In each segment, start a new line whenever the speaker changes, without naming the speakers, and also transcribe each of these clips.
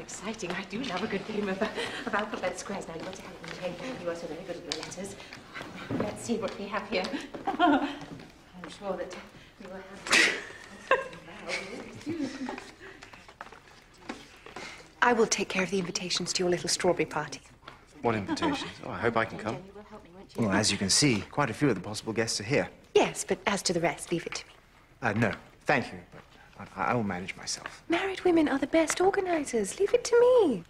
exciting. I do love a good game of alphabet squares. Now, you want to help me, Jane. You are so very good at your letters. Let's see what we have here. I'm sure that you will have...
I will take care of the invitations to your little strawberry party.
What invitations? Oh, I hope I can come.
Well, as you can see, quite a few of the possible guests are here.
Yes, but as to the rest, leave it to me.
No, thank you, but I will manage myself.
Married women are the best organisers. Leave it to me.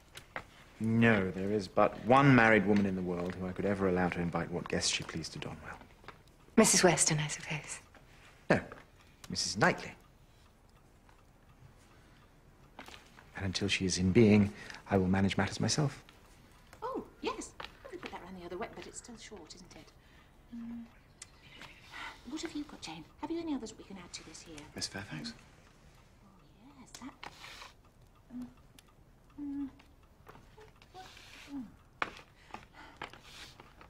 No, there is but one married woman in the world who I could ever allow to invite what guests she pleased to Donwell.
Mrs. Weston, I suppose.
No, Mrs. Knightley. And until she is in being, I will manage matters myself.
Oh, yes. I could put that round the other way, but it's still short, isn't it? What have you got, Jane? Have you any others we can add to this here?
Miss Fairfax?
Oh, yes,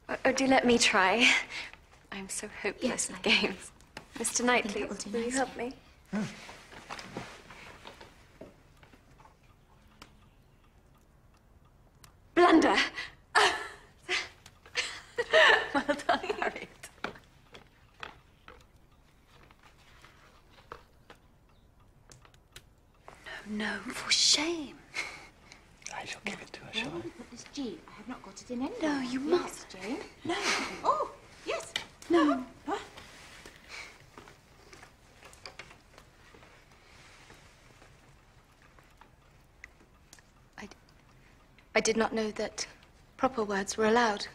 that...
Oh, do let me try. I'm so hopeless at games. Mr. Knightley, will you help me?
Oh.
Blunder. Well done, Harriet. No, for shame.
I shall give it to her, shall I?
Put this G. I have not got it in any.
No, you must.
Jane.
No.
Oh, yes.
No.
Huh?
I did not know that proper words were allowed.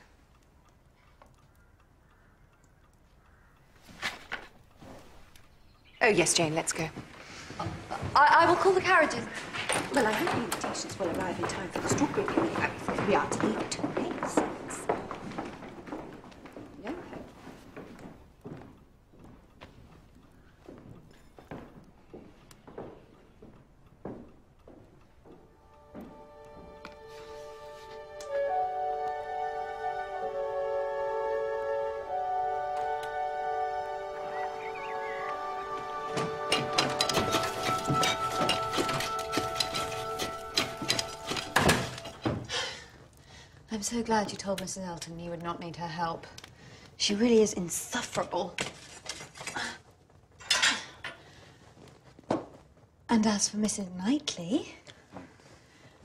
Oh, yes, Jane, let's go. I will call the carriages.
Well, I hope the invitations will arrive in time for the strawberry picnic. We are to leave at 2 minutes. Yeah.
I'm so glad you told Mrs. Elton you would not need her help. She really is insufferable. And as for Mrs. Knightley,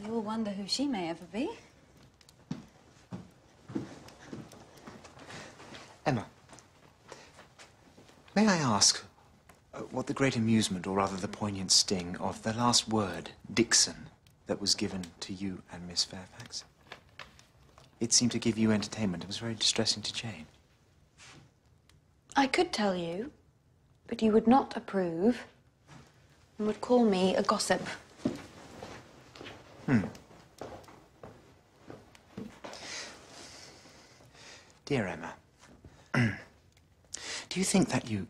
you will wonder who she may ever be.
Emma, may I ask what the great amusement, or rather the poignant sting, of the last word, Dixon, that was given to you and Miss Fairfax? It seemed to give you entertainment. It was very distressing to Jane.
I could tell you, but you would not approve and would call me a gossip.
Dear Emma, do you think that you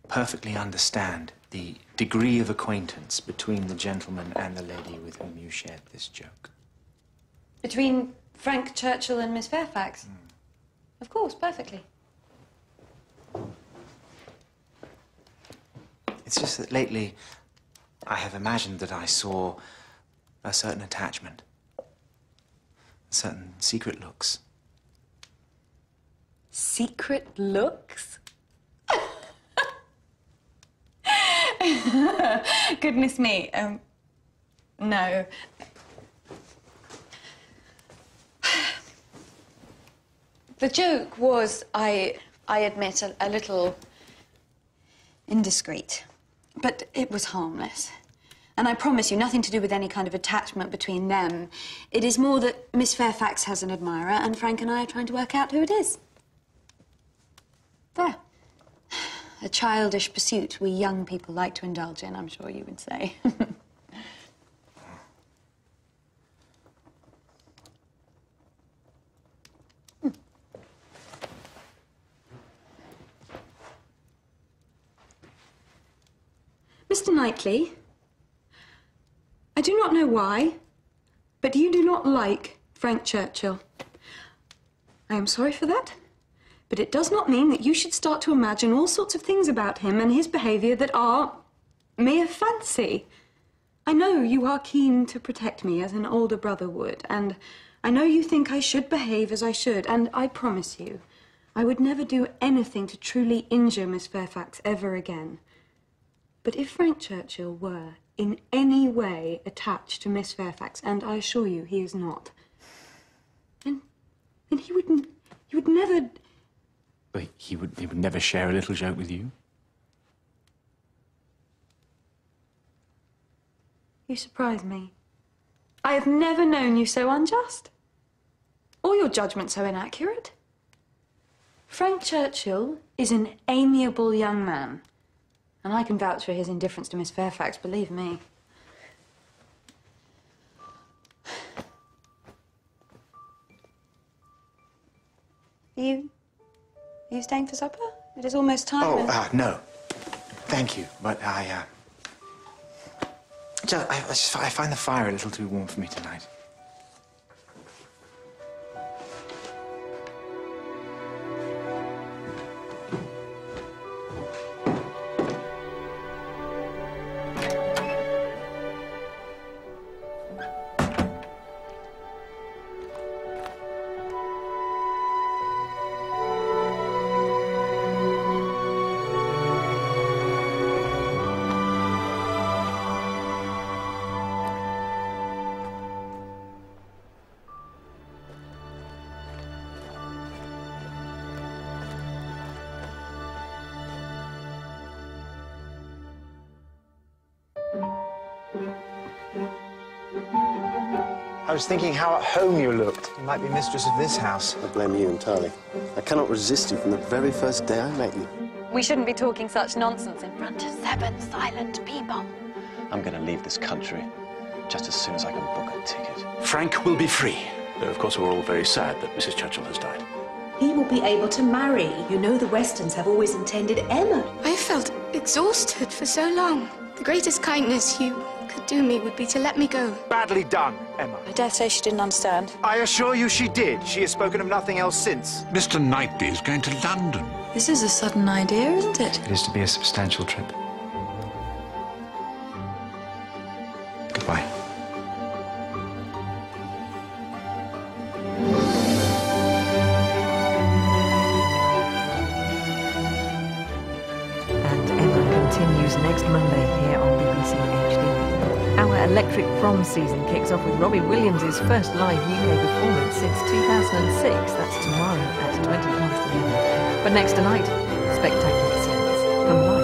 perfectly understand the degree of acquaintance between the gentleman and the lady with whom you shared this joke?
Between Frank Churchill and Miss Fairfax? Of course, perfectly.
It's just that lately I have imagined that I saw a certain attachment, certain secret looks.
Secret looks? Goodness me, no. The joke was, I admit, a little indiscreet. But it was harmless. And I promise you, nothing to do with any kind of attachment between them. It is more that Miss Fairfax has an admirer, and Frank and I are trying to work out who it is. There. A childish pursuit we young people like to indulge in, I'm sure you would say. Mr. Knightley, I do not know why, but you do not like Frank Churchill. I am sorry for that, but it does not mean that you should start to imagine all sorts of things about him and his behaviour that are mere fancy. I know you are keen to protect me as an older brother would, and I know you think I should behave as I should, and I promise you, I would never do anything to truly injure Miss Fairfax ever again. But if Frank Churchill were in any way attached to Miss Fairfax, and I assure you he is not, then he would never...
But he would never share a little joke with you?
You surprise me. I have never known you so unjust, or your judgment so inaccurate. Frank Churchill is an amiable young man, and I can vouch for his indifference to Miss Fairfax, believe me. Are you staying for supper? It is almost time.
Oh, no. Thank you, but I find the fire a little too warm for me tonight. I was thinking how at home you looked. You might be mistress of this house.
I blame you entirely. I cannot resist you from the very first day I met you.
We shouldn't be talking such nonsense in front of 7 silent people.
I'm going to leave this country just as soon as I can book a ticket.
Frank will be free. Though, of course, we're all very sad that Mrs. Churchill has died.
He will be able to marry. You know the Westons have always intended Emma.
I felt exhausted for so long. The greatest kindness you could do me would be to let me go.
Badly done, Emma.
I dare say she didn't understand.
I assure you she did. She has spoken of nothing else since.
Mr. Knightley is going to London.
This is a sudden idea, isn't it?
It is to be a substantial trip. Goodbye.
And Emma continues next Monday here on BBC HD. Our Electric Prom season kicks off with Robbie Williams' first live UK performance since 2006. That's tomorrow at 11:20. But next tonight, spectacular scenes from